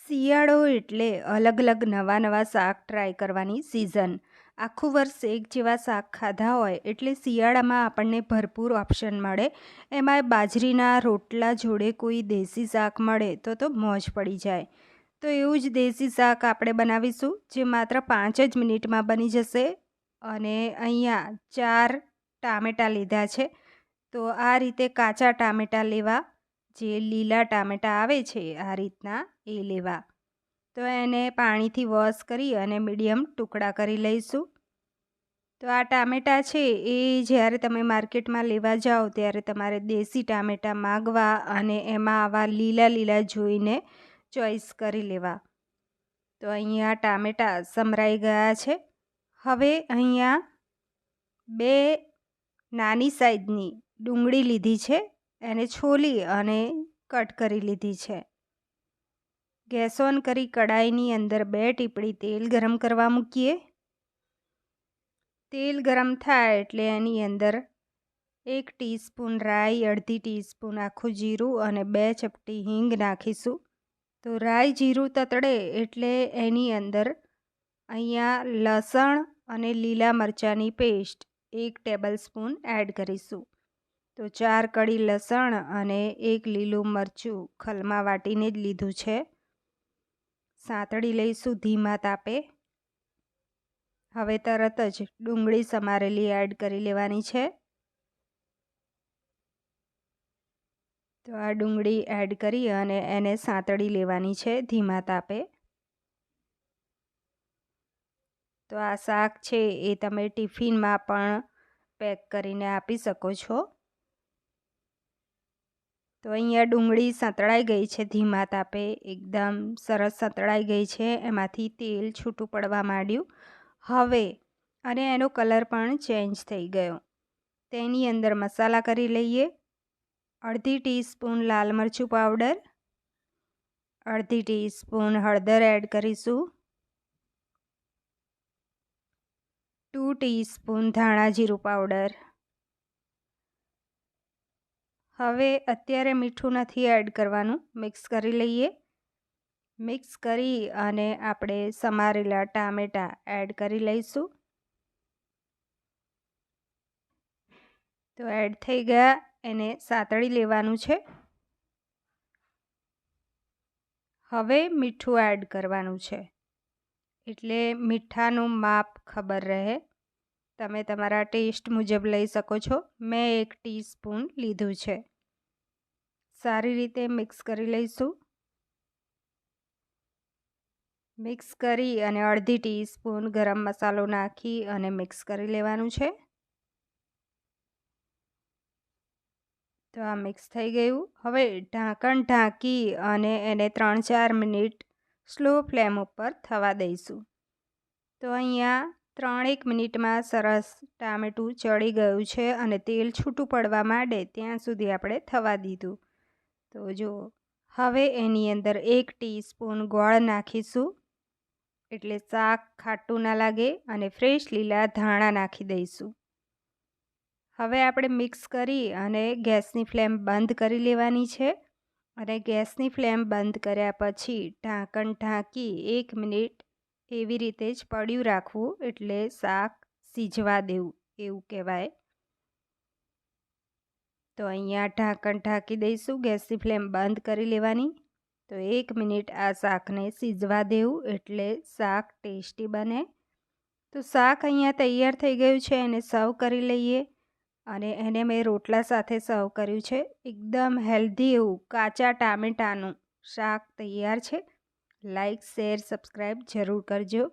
શિયાળો એટલે અલગ અલગ નવા શાક ટ્રાય કરવાની સિઝન. આખું વર્ષ એક જેવા શાક ખાધા હોય એટલે શિયાળામાં આપણને ભરપૂર ઓપ્શન મળે. એમાંય બાજરીના રોટલા જોડે કોઈ દેશી શાક મળે તો મોજ પડી જાય. તો એવું જ દેશી શાક આપણે બનાવીશું, જે માત્ર 5 જ મિનિટમાં બની જશે. અને અહીંયા 4 ટામેટાં લીધા છે. તો આ રીતે કાચા ટામેટાં લેવા, જે લીલા ટામેટાં આવે છે આ રીતના એ લેવા. તો એને પાણીથી વોશ કરી અને મીડિયમ ટુકડા કરી લઈશું. તો આ ટામેટાં છે એ જ્યારે તમે માર્કેટમાં લેવા જાઓ ત્યારે તમારે દેશી ટામેટાં માગવા અને એમાં આવા લીલા લીલા જોઈને ચોઈસ કરી લેવા. તો અહીંયા ટામેટાં સમરાઈ ગયા છે. હવે અહીંયા 2 નાની સાઈઝની ડુંગળી લીધી છે, એને છોલી અને કટ કરી લીધી છે. ગેસ ઓન કરી કડાઈની અંદર 2 ટીપડી તેલ ગરમ કરવા મૂકીએ. તેલ ગરમ થાય એટલે એની અંદર 1 ટીસ્પૂન રાઈ, અડધી ટીસ્પૂન આખું જીરું અને 2 ચપટી હિંગ નાખીશું. તો રાઈ જીરું તતડે એટલે એની અંદર અહીંયા લસણ અને લીલા મરચાંની પેસ્ટ 1 ટેબલસ્પૂન એડ કરીશું. તો 4 કળી લસણ અને 1 લીલું મરચું ખલમાં વાટીને જ લીધું છે. સાંતળી લઈશું ધીમા તાપે. હવે તરત જ ડુંગળી સમારેલી એડ કરી લેવાની છે. તો આ ડુંગળી એડ કરી અને એને સાંતળી લેવાની છે ધીમા તાપે. તો આ શાક છે એ તમે ટિફિનમાં પણ પેક કરીને આપી શકો છો. તો અહીંયા ડુંગળી સંતળાઈ ગઈ છે ધીમા તાપે, એકદમ સરસ સંતળાઈ ગઈ છે. એમાંથી તેલ છૂટું પડવા માંડ્યું હવે, અને એનો કલર પણ ચેન્જ થઈ ગયો. તેની અંદર મસાલા કરી લઈએ. અડધી ટીસ્પૂન લાલ મરચું પાવડર, અડધી ટીસ્પૂન હળદર એડ કરીશું, 2 ટીસ્પૂન ધાણા જીરું પાવડર. હવે અત્યારે મીઠું નથી એડ કરવાનું, મિક્સ કરી લઈએ. મિક્સ કરી અને આપણે સમારેલા ટામેટાં એડ કરી લઈશું. તો એડ થઈ ગયા, એને સાંતળી લેવાનું છે. હવે મીઠું એડ કરવાનું છે, એટલે મીઠાનું માપ ખબર રહે. તમે તમારા ટેસ્ટ મુજબ લઈ શકો છો. મેં 1 ટીસ્પૂન લીધું છે. સારી રીતે મિક્સ કરી લઈશું. મિક્સ કરી અને અડધી ટીસ્પૂન ગરમ મસાલો નાખી અને મિક્સ કરી લેવાનું છે. તો આ મિક્સ થઈ ગયું. હવે ઢાંકણ ઢાંકી અને એને 3-4 મિનિટ સ્લો ફ્લેમ ઉપર થવા દઈશું. તો અહીંયા 3-1 મિનિટમાં સરસ ટામેટું ચડી ગયું છે અને તેલ છૂટું પડવા માંડે ત્યાં સુધી આપણે થવા દીધું. તો જો હવે એની અંદર 1 ટીસ્પૂન ગોળ નાખીશું, એટલે શાક ખાટું ના લાગે, અને ફ્રેશ લીલા ધાણા નાખી દઈશું. હવે આપણે મિક્સ કરી અને ગેસની ફ્લેમ બંધ કરી લેવાની છે. અને ગેસની ફ્લેમ બંધ કર્યા પછી ઢાંકણ ઢાંકી 1 મિનિટ એવી રીતે જ પડ્યું રાખવું, એટલે શાક સિજવા દેવું એવું કહેવાય. તો અહીંયા ઢાંકણ ઢાંકી દઈશું, ગેસની ફ્લેમ બંધ કરી લેવાની. તો 1 મિનિટ આ શાકને સિજવા દેવું, એટલે શાક ટેસ્ટી બને. તો શાક અહીંયા તૈયાર થઈ ગયું છે, એને સર્વ કરી લઈએ. અને એને મેં રોટલા સાથે સર્વ કર્યું છે. એકદમ હેલ્ધી એવું કાચા ટામેટાનું શાક તૈયાર છે. લાઈક, શેર, સબસ્ક્રાઈબ જરૂર કરજો.